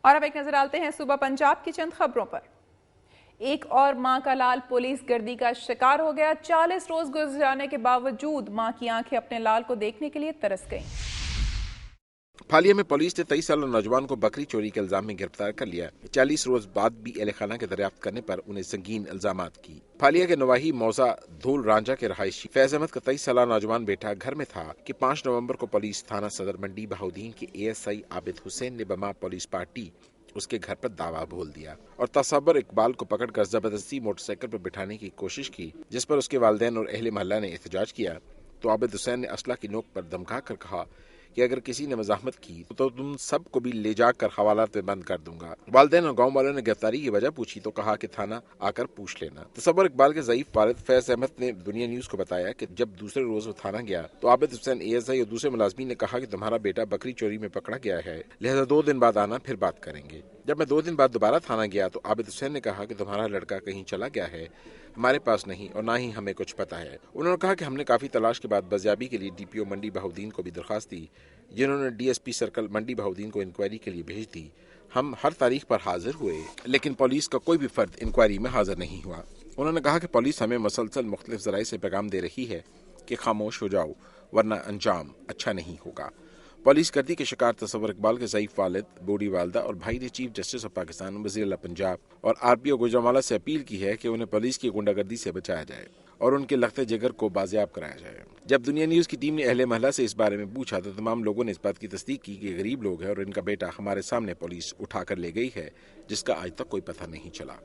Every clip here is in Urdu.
اور اب ایک نظر ڈالتے ہیں صوبہ پنجاب کی چند خبروں پر۔ ایک اور ماں کا لال پولیس گردی کا شکار ہو گیا۔ 40 روز گزر جانے کے باوجود ماں کی آنکھیں اپنے لال کو دیکھنے کے لیے ترس گئیں۔ پھالیا میں پولیس نے 23 سالہ نوجوان کو بکری چوری کے الزام میں گرفتار کر لیا۔ 40 روز بعد بھی اہل خانہ کے دریافت کرنے پر انہیں سنگین الزامات کی۔ پھالیا کے نواحی موزہ دھول رانجا کے رہائشی فیض احمد کا 23 سالہ نوجوان بیٹا گھر میں تھا کہ 5 نومبر کو پولیس تھانہ صدر منڈی بہاؤدین کے ASI عابد حسین نے بما پولیس پارٹی اس کے گھر پر دعویٰ بول دیا اور تصور اقبال کو پکڑ کر زبردستی موٹر سائیکل پر بٹھانے کی کوشش کی، جس پر اس کے والدین اور اہل محلہ نے احتجاج کیا تو عابد حسین نے اسلحہ کی نوک پر دمکا کر کہا کہ اگر کسی نے مزاحمت کی تو تم سب کو بھی لے جا کر حوالات میں بند کر دوں گا۔ والدین اور گاؤں والوں نے گرفتاری کی وجہ پوچھی تو کہا کہ تھانہ آ کر پوچھ لینا۔ تصور اقبال کے ضعیف والد فیض احمد نے دنیا نیوز کو بتایا کہ جب دوسرے روز وہ تھانہ گیا تو عابد حسین ASI اور دوسرے ملازمین نے کہا کہ تمہارا بیٹا بکری چوری میں پکڑا گیا ہے، لہذا 2 دن بعد آنا، پھر بات کریں گے۔ جب میں 2 دن بعد دوبارہ تھانہ گیا تو عابد حسین نے کہا کہ تمہارا لڑکا کہیں چلا گیا ہے، ہمارے پاس نہیں اور نہ ہی ہمیں کچھ پتا ہے۔ انہوں نے کہا کہ ہم نے کافی تلاش کے بعد بازیابی کے لیے DPO منڈی بہاؤدین کو بھی درخواست دی، جنہوں نے DSP سرکل منڈی بہاؤدین کو انکوائری کے لیے بھیج دی۔ ہم ہر تاریخ پر حاضر ہوئے لیکن پولیس کا کوئی بھی فرد انکوائری میں حاضر نہیں ہوا۔ انہوں نے کہا کہ پولیس ہمیں مسلسل مختلف ذرائع سے پیغام دے رہی ہے کہ خاموش ہو جاؤ ورنہ انجام اچھا نہیں ہوگا۔ پولیس گردی کے شکار تصور اقبال کے ضعیف والد، بوڑھی والدہ اور بھائی نے چیف جسٹس آف پاکستان، وزیر اعلیٰ پنجاب اور RPO گوجرانوالہ سے اپیل کی ہے کہ انہیں پولیس کی غنڈہ گردی سے بچایا جائے اور ان کے لخت جگر کو بازیاب کرایا جائے۔ جب دنیا نیوز کی ٹیم نے اہل محلہ سے اس بارے میں پوچھا تو تمام لوگوں نے اس بات کی تصدیق کی کہ غریب لوگ ہیں اور ان کا بیٹا ہمارے سامنے پولیس اٹھا کر لے گئی ہے، جس کا آج تک کوئی پتہ نہیں چلا۔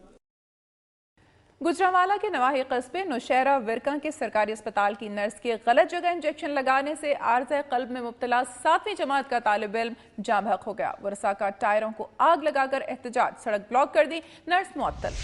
گوجرانوالہ کے نواحی قصبے نوشہرہ ورکاں کے سرکاری اسپتال کی نرس کے غلط جگہ انجیکشن لگانے سے عارضہ قلب میں مبتلا 7ویں جماعت کا طالب علم جاں بحق ہو گیا۔ ورثاء کا ٹائروں کو آگ لگا کر احتجاج، سڑک بلاک کر دی، نرس معطل۔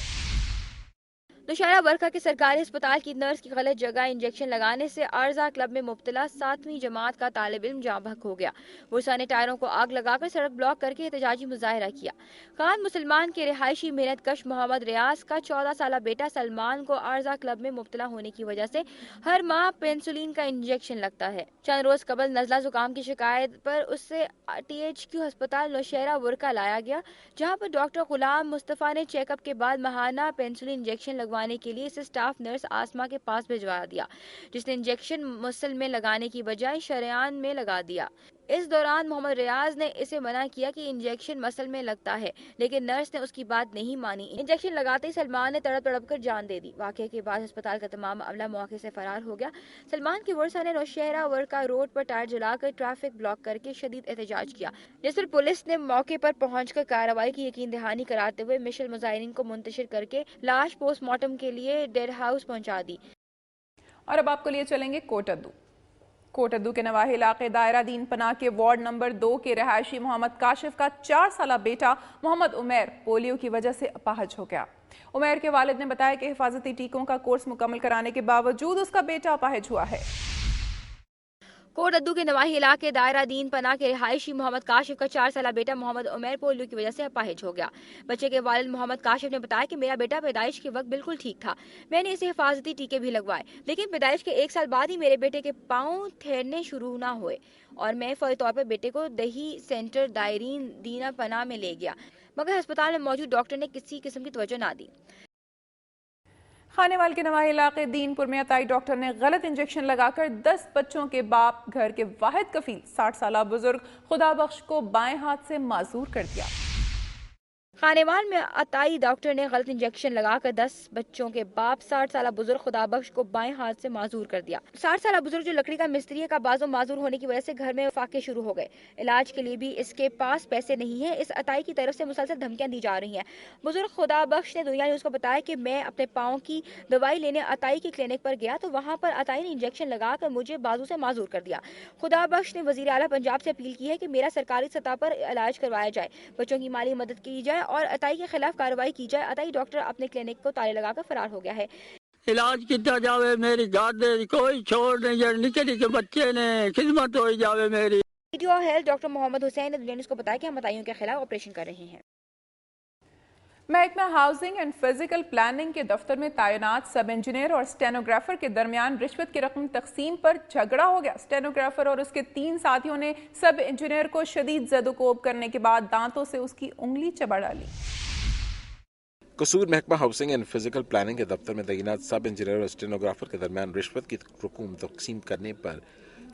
نوشہرہ ورکھا کے سرکاری اسپتال کی نرس کی غلط جگہ انجیکشن لگانے سے عارضہ کلب میں مبتلا 7ویں جماعت کا طالب علم جاں بحق ہو گیا۔ ورثاء نے ٹائروں کو آگ لگا کر سڑک بلاک کر کے احتجاجی مظاہرہ کیا۔ خان مسلمان کے رہائشی محنت کش محمد ریاض کا 14 سالہ بیٹا سلمان کو عارضہ کلب میں مبتلا ہونے کی وجہ سے ہر ماہ پینسولین کا انجیکشن لگتا ہے۔ چند روز قبل نزلہ زکام کی شکایت پر اسے THQ ہسپتال نوشہرہ ورکھا لایا گیا، جہاں پر ڈاکٹر غلام مصطفیٰ نے چیک اپ کے بعد ماہانہ پینسولین انجیکشن لگوانے کے لیے اسے اسٹاف نرس آسما کے پاس بھجوا دیا، جس نے انجیکشن مسل میں لگانے کی بجائے شریان میں لگا دیا۔ اس دوران محمد ریاض نے اسے منع کیا کہ انجیکشن مسل میں لگتا ہے، لیکن نرس نے اس کی بات نہیں مانی۔ انجیکشن لگاتے ہی سلمان نے تڑپ تڑپ کر جان دے دی۔ واقعے کے بعد ہسپتال کا تمام عملہ موقع سے فرار ہو گیا۔ سلمان کے ورثاء نے نوشہرہ ورکا روڈ پر ٹائر جلا کر ٹریفک بلاک کر کے شدید احتجاج کیا، جس پر پولیس نے موقع پر پہنچ کر کارروائی کی یقین دہانی کراتے ہوئے مشل مظاہرین کو منتشر کر کے لاش پوسٹ مارٹم کے لیے ڈیڈ ہاؤس پہنچا دی۔ اور اب آپ کو لیے چلیں گے کوٹ ادو کے نواحی علاقے دائرہ دین پناہ کے وارڈ نمبر 2 کے رہائشی محمد کاشف کا 4 سالہ بیٹا محمد عمیر پولیو کی وجہ سے اپاہج ہو گیا۔ عمیر کے والد نے بتایا کہ حفاظتی ٹیکوں کا کورس مکمل کرانے کے باوجود اس کا بیٹا اپاہج ہوا ہے۔ کوٹ ادو کے نواحی علاقے دائرہ دین پناہ کے رہائشی محمد کاشف کا 4 سالہ بیٹا محمد عمیر پولیو کی وجہ سے اپاہج ہو گیا۔ بچے کے والد محمد کاشف نے بتایا کہ میرا بیٹا پیدائش کے وقت بالکل ٹھیک تھا، میں نے اسے حفاظتی ٹیکے بھی لگوائے، لیکن پیدائش کے 1 سال بعد ہی میرے بیٹے کے پاؤں تھیرنے شروع نہ ہوئے اور میں فوری طور پر بیٹے کو دہی سینٹر دائرین دینہ پناہ میں لے گیا، مگر ہسپتال میں موجود ڈاکٹر نے کسی قسم کی توجہ نہ دی۔ خانیوال کے نواحی علاقے دین پور میں عطائی ڈاکٹر نے غلط انجیکشن لگا کر 10 بچوں کے باپ گھر کے واحد کفیل 60 سالہ بزرگ خدا بخش کو بائیں ہاتھ سے معذور کر دیا۔ خانیوال میں عطائی ڈاکٹر نے غلط انجیکشن لگا کر 10 بچوں کے باپ 60 سالہ بزرگ خدا بخش کو بائیں ہاتھ سے معذور کر دیا۔ 60 سالہ بزرگ جو لکڑی کا مستری ہے کا بازو معذور ہونے کی وجہ سے گھر میں فاقے شروع ہو گئے، علاج کے لیے بھی اس کے پاس پیسے نہیں ہیں۔ اس عطائی کی طرف سے مسلسل دھمکیاں دی جا رہی ہیں۔ بزرگ خدا بخش نے دنیا نیوز کو بتایا کہ میں اپنے پاؤں کی دوائی لینے عطائی کی کلینک پر گیا تو وہاں پر عطائی نے انجیکشن لگا کر مجھے بازو سے معذور کر دیا۔ خدا بخش نے وزیر اعلیٰ پنجاب سے اپیل کی ہے کہ میرا سرکاری سطح پر علاج کروایا جائے، بچوں کی مالی مدد کی جائے اور عطائی کے خلاف کارروائی کی جائے۔ عطائی ڈاکٹر اپنے کلینک کو تالے لگا کر فرار ہو گیا ہے۔ علاج کیتا جاوے، میری گھر کوئی چھوڑ نہیں جائے، نکے نکے بچے نے خدمت ہوئی جاوے میری۔ ہیلتھ ڈاکٹر محمد حسین نے دنیا نیوز کو بتایا کہ ہم عطائیوں کے خلاف آپریشن کر رہے ہیں۔ محکمہ ہاؤسنگ اینڈ فزیکل پلاننگ کے دفتر میں تعینات سب انجینئر اور اسٹینوگرافر کے درمیان رشوت کی رقم تقسیم پر جھگڑا ہو گیا۔ اسٹینوگرافر اور اس کے 3 ساتھیوں نے سب انجینئر کو شدید زد و کوب کرنے کے بعد دانتوں سے اس کی انگلی چبا ڈالی۔ قصور محکمہ ہاؤسنگ اینڈ فزیکل پلاننگ کے دفتر میں تعینات سب انجینئر اور اسٹینوگرافر کے درمیان رشوت کی رقوم تقسیم کرنے پر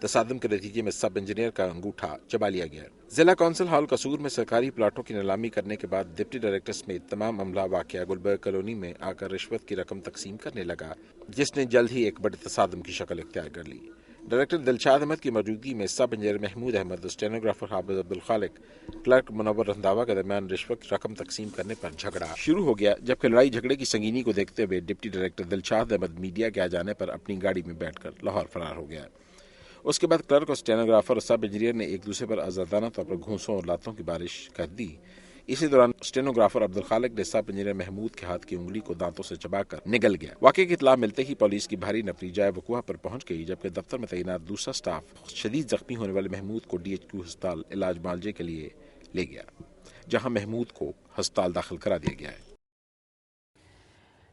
تصادم کے نتیجے میں سب انجینئر کا انگوٹھا چبا لیا گیا۔ ضلع کونسل ہال قصور میں سرکاری پلاٹوں کی نیلامی کرنے کے بعد ڈپٹی ڈائریکٹر سمیت تمام عملہ واقعہ گلبرگ کالونی میں آ کر رشوت کی رقم تقسیم کرنے لگا، جس نے جلد ہی ایک بڑے تصادم کی شکل اختیار کر لی۔ ڈائریکٹر دلشاد احمد کی موجودگی میں سب انجینئر محمود احمد، اسٹینوگرافر حافظ عبدالخالق، کلرک منور رنداوا کے درمیان رشوت کی رقم تقسیم کرنے پر جھگڑا شروع ہو گیا، جبکہ لڑائی جھگڑے کی سنگینی کو دیکھتے ہوئے deputy director Dilshad Ahmed media کے آ جانے پر اپنی گاڑی میں بیٹھ کر لاہور فرار ہو گیا۔ اس کے بعد کلرک اور اسٹینوگرافر اور سب انجینئر نے ایک دوسرے پر آزادانہ طور پر گھونسوں اور لاتوں کی بارش کر دی۔ اسی دوران اسٹینوگرافر عبدالخالق نے سب انجینئر محمود کے ہاتھ کی انگلی کو دانتوں سے چبا کر نگل گیا۔ واقعے کی اطلاع ملتے ہی پولیس کی بھاری نفری جائے وقوع پر پہنچ گئی، جبکہ دفتر میں تعینات دوسرا سٹاف شدید زخمی ہونے والے محمود کو DHQ ہسپتال علاج معالجے کے لیے لے گیا، جہاں محمود کو ہسپتال داخل کرا دیا گیا ہے۔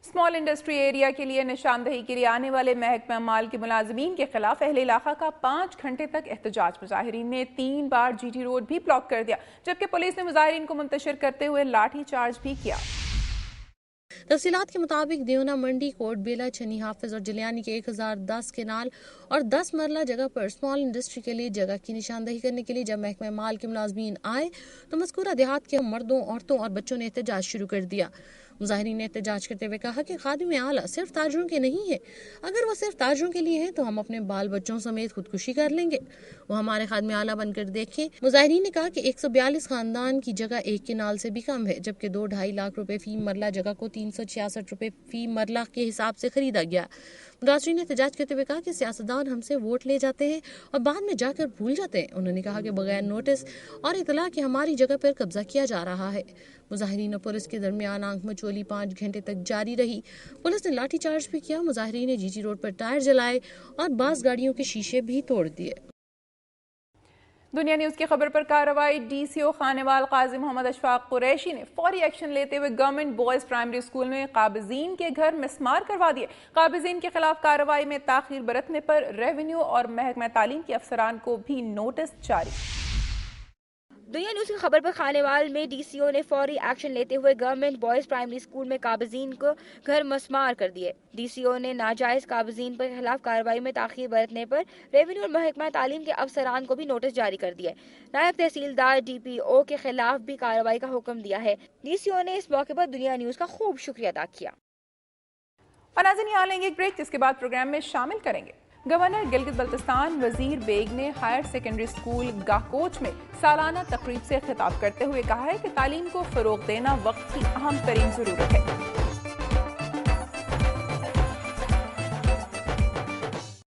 اسمال انڈسٹری ایریا کے لیے نشاندہی کے لیے آنے والے محکمہ مال کے ملازمین کے خلاف اہل علاقہ کا 5 گھنٹے تک احتجاج۔ مظاہرین نے 3 بار GT روڈ بھی بلاک کر دیا، جبکہ پولیس نے مظاہرین کو منتشر کرتے ہوئے لاٹھی چارج بھی کیا۔ تفصیلات کے مطابق دیونا منڈی، کوٹ بیلا، چھنی حافظ اور جلیانی کے 1010 کنال اور 10 مرلہ جگہ پر اسمال انڈسٹری کے لیے جگہ کی نشاندہی کرنے کے لیے جب محکمہ مال کے ملازمین آئے تو مذکورہ دیہات کے مردوں، عورتوں اور بچوں نے احتجاج شروع کر دیا۔ مظاہرین نے احتجاج کرتے ہوئے کہا کہ خادم اعلیٰ صرف تاجروں کے نہیں ہیں، اگر وہ صرف تاجروں کے لیے ہیں تو ہم اپنے بال بچوں سمیت خودکشی کر لیں گے، وہ ہمارے خادم اعلیٰ بن کر دیکھیں۔ مظاہرین نے کہا کہ 142 خاندان کی جگہ 1 کنال سے بھی کم ہے، جبکہ 2-2.5 لاکھ روپے فی مرلہ جگہ کو 366 روپے فی مرلہ کے حساب سے خریدا گیا۔ متاثرین نے احتجاج کرتے ہوئے کہا کہ سیاستدان ہم سے ووٹ لے جاتے ہیں اور بعد میں جا کر بھول جاتے ہیں۔ انہوں نے کہا کہ بغیر نوٹس اور اطلاع کے ہماری جگہ پر قبضہ کیا جا رہا ہے۔ مظاہرین اور پولیس کے درمیان آنکھ مچولی 5 گھنٹے تک جاری رہی۔ پولیس نے لاٹھی چارج بھی کیا، مظاہرین نے GT روڈ پر ٹائر جلائے اور بعض گاڑیوں کے شیشے بھی توڑ دیے۔ دنیا نیوز کی خبر پر کارروائی۔ DCO خانوال قاضی محمد اشفاق قریشی نے فوری ایکشن لیتے ہوئے گورنمنٹ بوائز پرائمری اسکول میں قابضین کے گھر مسمار کروا دیے۔ قابضین کے خلاف کارروائی میں تاخیر برتنے پر ریونیو اور محکمہ تعلیم کے افسران کو بھی نوٹس جاری۔ دنیا نیوز کی خبر پر خانوال میں DCO نے فوری ایکشن لیتے ہوئے گورنمنٹ بوائز پرائمری اسکول میں قابضین کو گھر مسمار کر دیے۔ DCO نے ناجائز قابضین پر خلاف کارروائی میں تاخیر برتنے پر ریونیو اور محکمہ تعلیم کے افسران کو بھی نوٹس جاری کر دیا۔ نائب تحصیلدار DPO کے خلاف بھی کارروائی کا حکم دیا ہے۔ DCO نے اس موقع پر دنیا نیوز کا خوب شکریہ ادا کیا۔ اور ناظرین، یہاں لیں گے ایک بریک، جس کے بعد پروگرام میں شامل کریں گے گورنر گلگت بلتستان وزیر بیگ نے ہائر سیکنڈری اسکول گاہکوچ میں سالانہ تقریب سے خطاب کرتے ہوئے کہا ہے کہ تعلیم کو فروغ دینا وقت کی اہم ترین ضرورت ہے۔